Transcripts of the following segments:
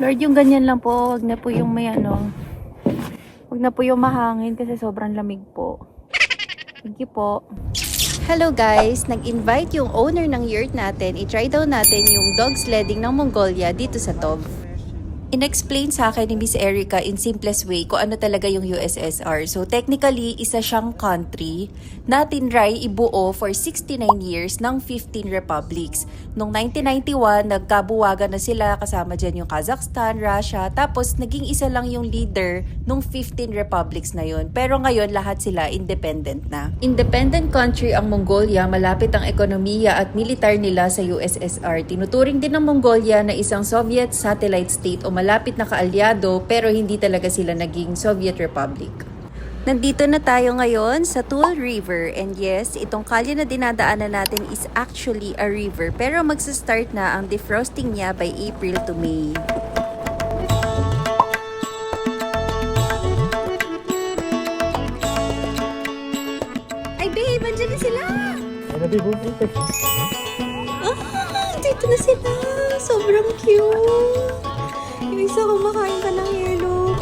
Lord, yung ganyan lang po, wag na po yung may ano, wag na po yung mahangin kasi sobrang lamig po. Thank you po. Hello guys! Nag-invite yung owner ng yurt natin. I-try daw natin yung dog sledding ng Mongolia dito sa Tov. In-explain sa akin ni Miss Erica in simplest way kung ano talaga yung USSR. So technically, isa siyang country na tinry ibuo for 69 years ng 15 republics. Noong 1991, nagkabuwagan na sila, kasama dyan yung Kazakhstan, Russia, tapos naging isa lang yung leader nung 15 republics na yun. Pero ngayon, lahat sila independent na. Independent country ang Mongolia, malapit ang ekonomiya at militar nila sa USSR. Tinuturing din ng Mongolia na isang Soviet satellite state o malapit na kaalyado pero hindi talaga sila naging Soviet Republic. Nandito na tayo ngayon sa Tule River and yes, itong kalye na dinadaanan natin is actually a river pero magsa-start na ang defrosting niya by April to May. Ay babe, andyan na sila! Dito na sila! Sobrang cute! Yung isa kumakain ka ng yelo.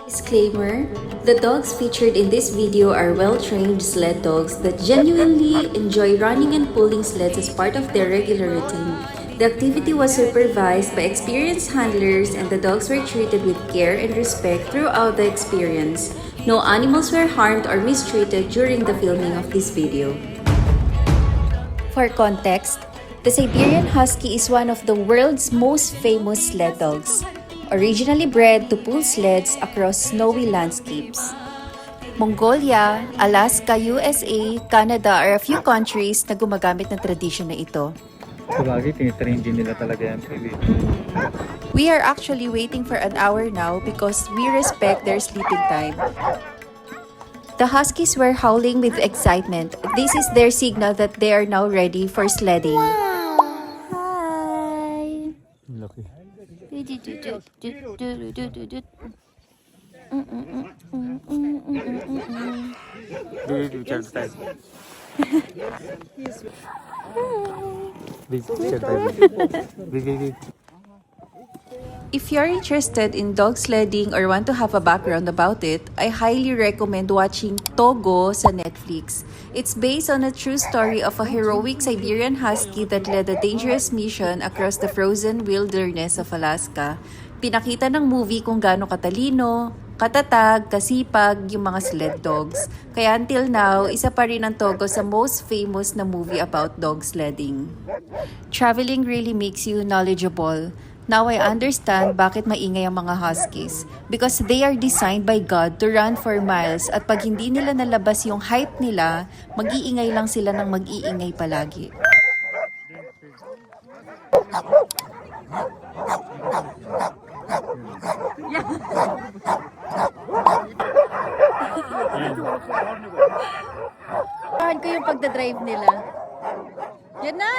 Disclaimer: the dogs featured in this video are well-trained sled dogs that genuinely enjoy running and pulling sleds as part of their regular routine. The activity was supervised by experienced handlers and the dogs were treated with care and respect throughout the experience. No animals were harmed or mistreated during the filming of this video. For context, the Siberian Husky is one of the world's most famous sled dogs, originally bred to pull sleds across snowy landscapes. Mongolia, Alaska, USA, Canada are a few countries na gumagamit ng tradisyon na ito. Sabagay, tinitrain din nila talaga yan. We are actually waiting for an hour now because we respect their sleeping time. The Huskies were howling with excitement. This is their signal that they are now ready for sledding. Hi! Laki. If you're interested in dog sledding or want to have a background about it, I highly recommend watching Togo sa Netflix. It's based on a true story of a heroic Siberian Husky that led a dangerous mission across the frozen wilderness of Alaska. Pinakita ng movie kung gaano katalino, katatag, kasipag yung mga sled dogs. Kaya until now, isa pa rin ang Togo sa most famous na movie about dog sledding. Traveling really makes you knowledgeable. Now I understand bakit maingay ang mga huskies. Because they are designed by God to run for miles at pag hindi nila nalabas yung hype nila, mag-iingay lang sila ng mag-iingay palagi. Pahan ko yung pagdadrive nila. Yan na!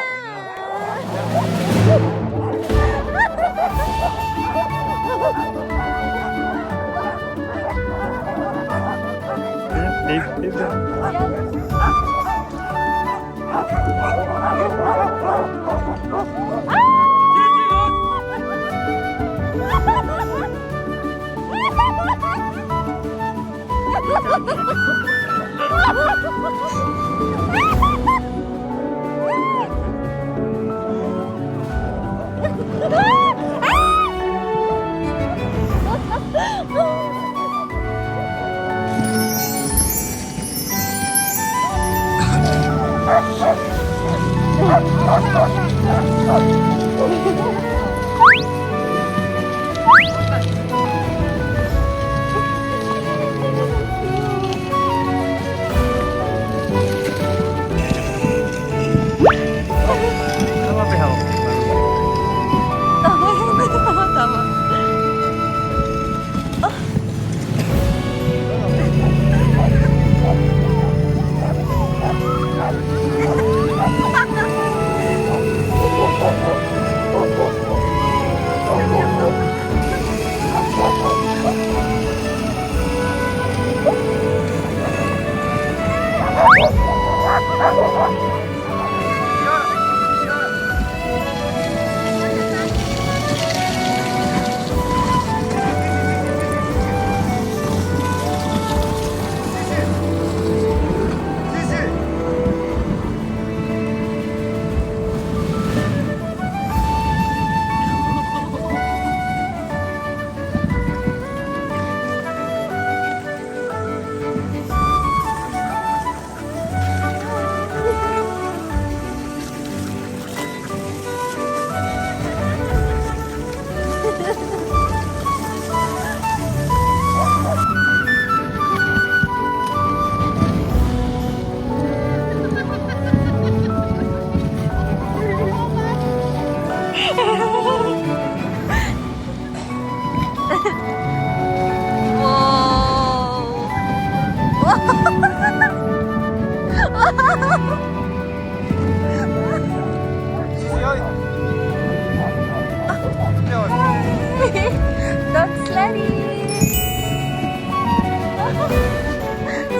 Dog sledding!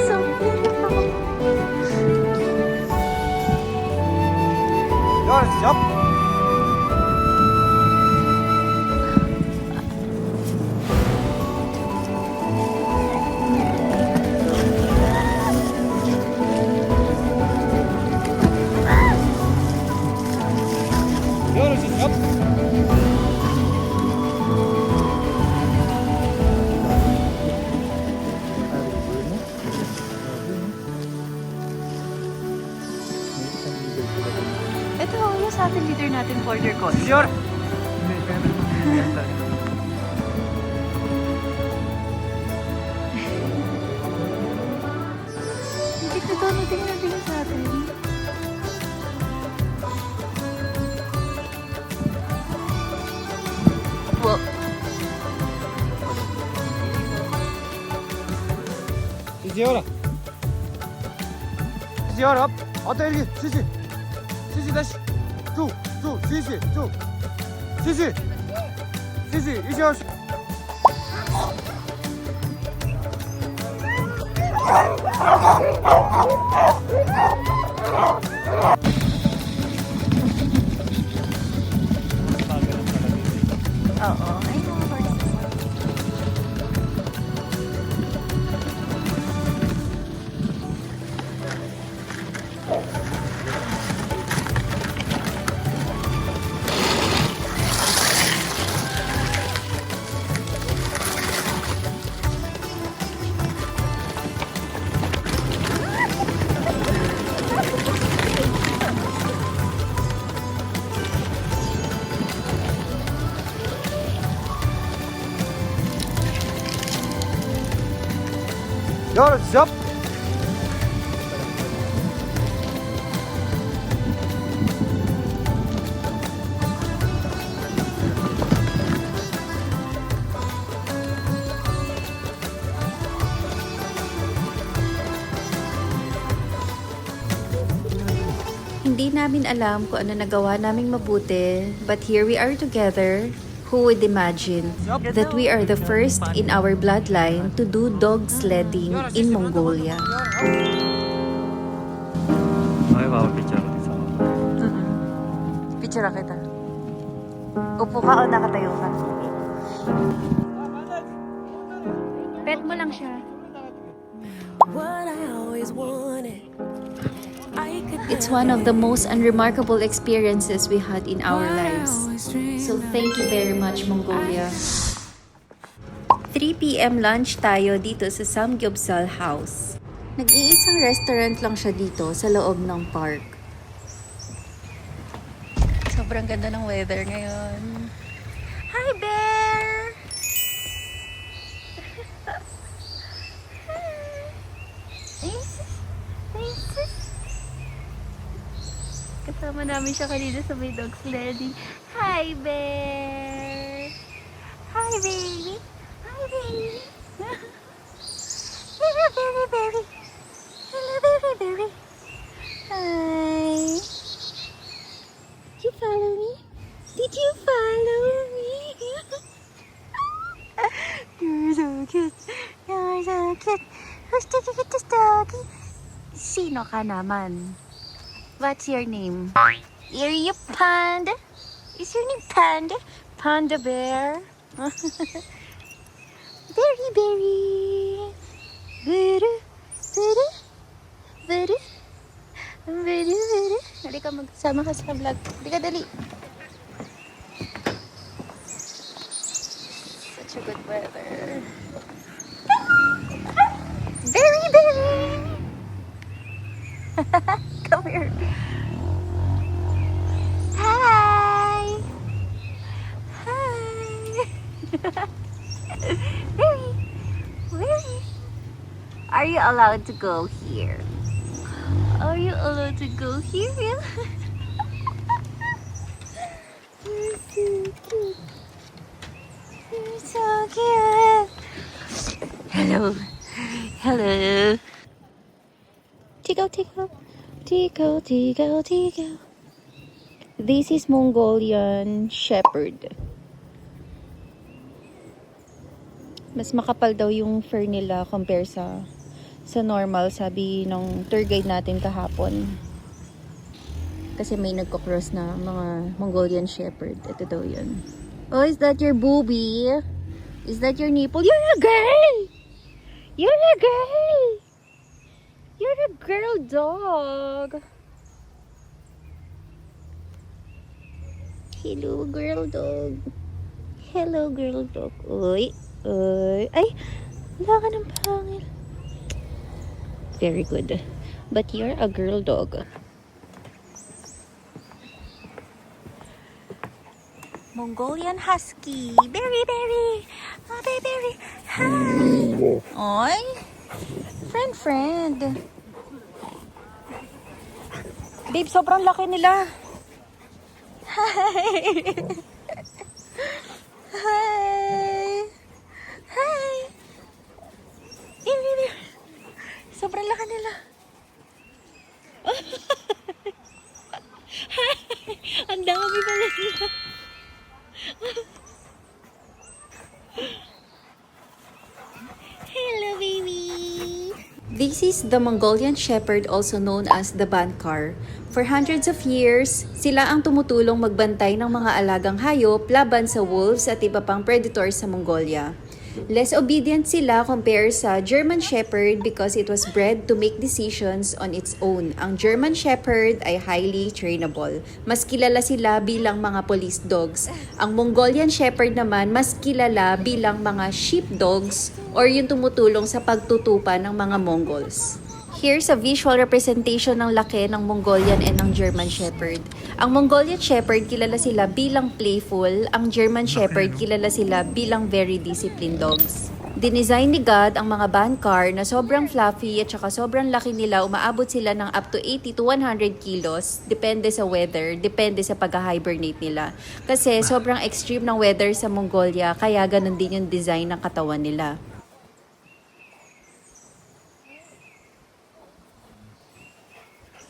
So beautiful! Yours, up. Yours is up. Ito, yung sa atin leader natin, Border Collie. Sure. Hindi ko ito, tingnan natin yung sa atin. Wow. Sizi up. Ata ilgi. Sizi. Sizi dash. Tu. Sizi. Tu. Sizi. Izi yours. Oo. Ay, mga horses. Yours, up. Hindi namin alam kung ano nagawa naming mabuti, but here we are together. Who would imagine that we are the first in our bloodline to do dog sledding in Mongolia? Okay, baka picture ko sa mga. Picture kita. Upo ka o nakatayo ka? Pet mo lang siya. What I always wanted. I could It's one of the most unremarkable experiences we had in our lives. So thank you very much, Mongolia. 3 p.m. lunch tayo dito sa Samgyeopsal House. Nag-iisang restaurant lang siya dito sa loob ng park. Sobrang ganda ng weather ngayon. Hi, bear! Kasama namin siya kanina sa may dog sledding. Hi, bear! Hi, baby! Hi, baby! Hello, berry, berry! Hello, berry, berry! Hi! Did you follow me? Did you follow me? You're so cute! You're so cute! Who's the cutest doggy? Sino ka naman? What's your name? Are you Panda? Is your name Panda? Panda bear? Berry, berry. Buru, buru, buru. Buru, buru. Dali ka, magsama ka sa vlog. Dali ka, dali. Such a good weather. Berry, berry. Come here. Hi. Hi. Berry. Berry. Are you allowed to go here? Are you allowed to go here? You're so cute. You're so cute. Hello. Hello. Tico, tico. Tico, tico, tico. This is Mongolian Shepherd. Mas makapal daw yung fur nila compare sa normal, sabi ng tour guide natin kahapon. Kasi may nagko-cross na mga Mongolian Shepherd. Ito daw yun. Oh, is that your booby? Is that your nipple? You're a girl! You're a girl! You're a girl dog! Hello, girl dog. Hello, girl dog. Uy, uy. Ay, wala ka ng pangil. Very good. But you're a girl dog. Mongolian Husky. Berry, berry. Oh, berry. Hi. Oy. Friend. Babe, sobrang laki nila. Hi. Hi. Hi. Berry. Sobrang laki nila. Ang dami pala nila. Hello, baby. This is the Mongolian Shepherd, also known as the Bankar. For hundreds of years, sila ang tumutulong magbantay ng mga alagang hayop laban sa wolves at iba pang predators sa Mongolia. Less obedient sila compare sa German Shepherd because it was bred to make decisions on its own. Ang German Shepherd ay highly trainable. Mas kilala sila bilang mga police dogs. Ang Mongolian Shepherd naman mas kilala bilang mga sheepdogs or yung tumutulong sa pagtutupa ng mga Mongols. Here's a visual representation ng laki ng Mongolian and ng German Shepherd. Ang Mongolian Shepherd, kilala sila bilang playful. Ang German Shepherd, kilala sila bilang very disciplined dogs. Dinesign ni God ang mga Bankar na sobrang fluffy at saka sobrang laki nila. Umaabot sila ng up to 80 to 100 kilos. Depende sa weather, depende sa pag-hibernate nila. Kasi sobrang extreme ng weather sa Mongolia, kaya ganun din yung design ng katawan nila.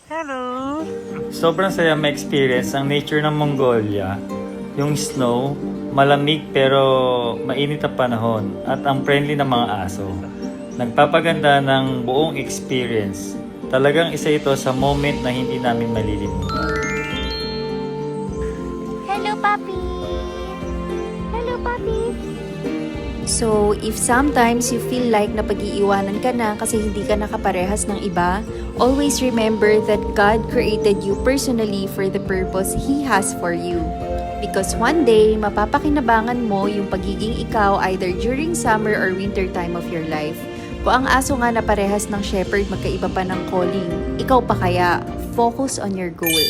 Hello! Sobrang saya ma-experience ang nature ng Mongolia. Yung snow, malamig pero mainit ang panahon at ang friendly ng mga aso. Nagpapaganda ng buong experience. Talagang isa ito sa moment na hindi namin malilimutan. Hello, puppy. Hello, puppy. So, if sometimes you feel like napag-iiwanan ka na kasi hindi ka nakaparehas ng iba, always remember that God created you personally for the purpose He has for you. Because one day, mapapakinabangan mo yung pagiging ikaw either during summer or winter time of your life. Kung ang aso nga na parehas ng shepherd, magkaiba pa ng calling, ikaw pa kaya? Focus on your goal.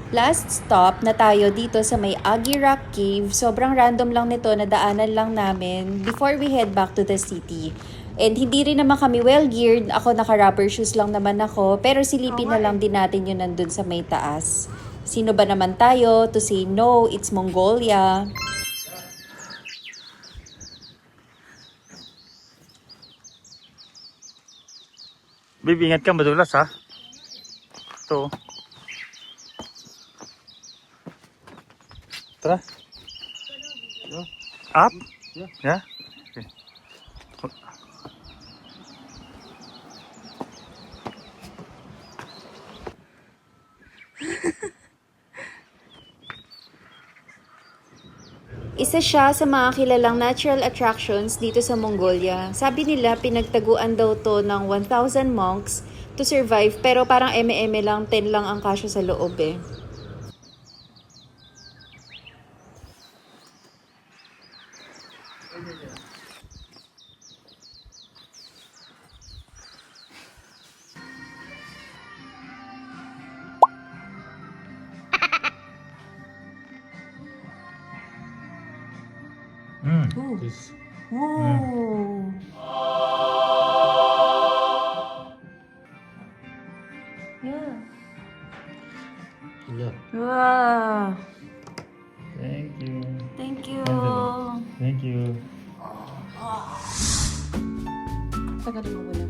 Last stop na tayo dito sa may Agi Rock Cave. Sobrang random lang nito, nadaanan lang namin before we head back to the city. And hindi rin naman kami well-geared. Ako naka-rubber shoes lang naman ako. Pero silipin na lang din natin yun nandun sa may taas. Sino ba naman tayo to say no, it's Mongolia. Baby, ingat ka, madulas ha. Ito. Tara. Up? Yeah? Okay. Isa siya sa mga kilalang natural attractions dito sa Mongolia. Sabi nila pinagtaguan daw to ng 1,000 monks to survive, pero parang eme-eme lang, 10 lang ang kasya sa loob eh. This. Yeah. Wow! Thank you. Thank you! Thank you. Tagalin mo muna.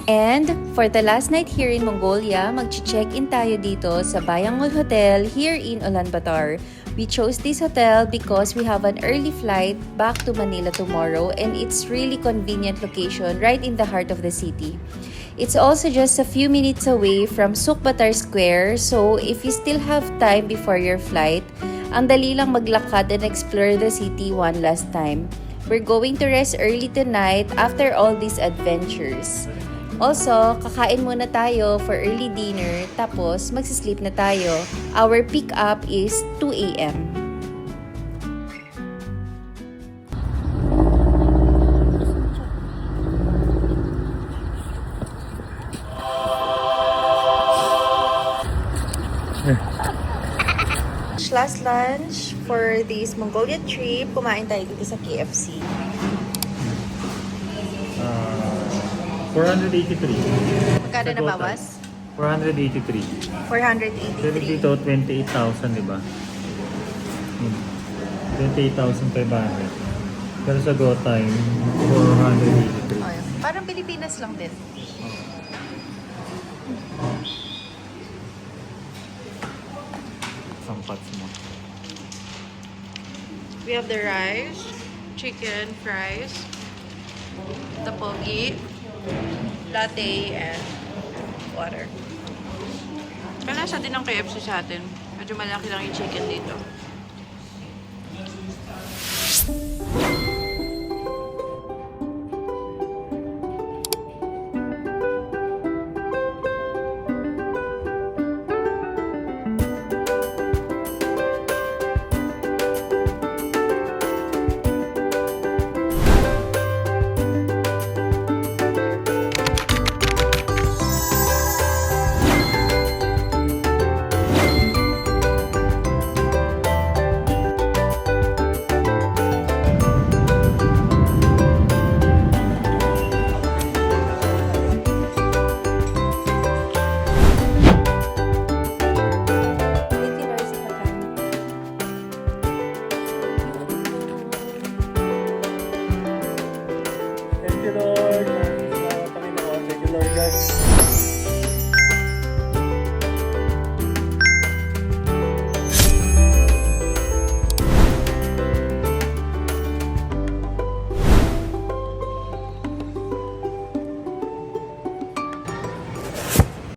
And for the last night here in Mongolia, mag-check-in tayo dito sa Bayangol Hotel here in Ulaanbaatar. We chose this hotel because we have an early flight back to Manila tomorrow and it's really convenient location right in the heart of the city. It's also just a few minutes away from Sukbatar Square, so if you still have time before your flight, ang dali lang maglakad and explore the city one last time. We're going to rest early tonight after all these adventures. Also, kakain muna tayo for early dinner, tapos magsisleep na tayo. Our pick-up is 2 a.m. Last lunch for this Mongolia trip, kumain tayo dito sa KFC. 483. Magkano na bawas? 483. 483. Pero dito, 28,000, di ba? 28,500. Pero sa GoTime, 483. Oh, parang Pilipinas lang din. Sampats mo. We have the rice, chicken, fries, tteokbokki, latte, and water. Kalasa din ng KFC sa atin. Medyo malaki lang yung chicken dito.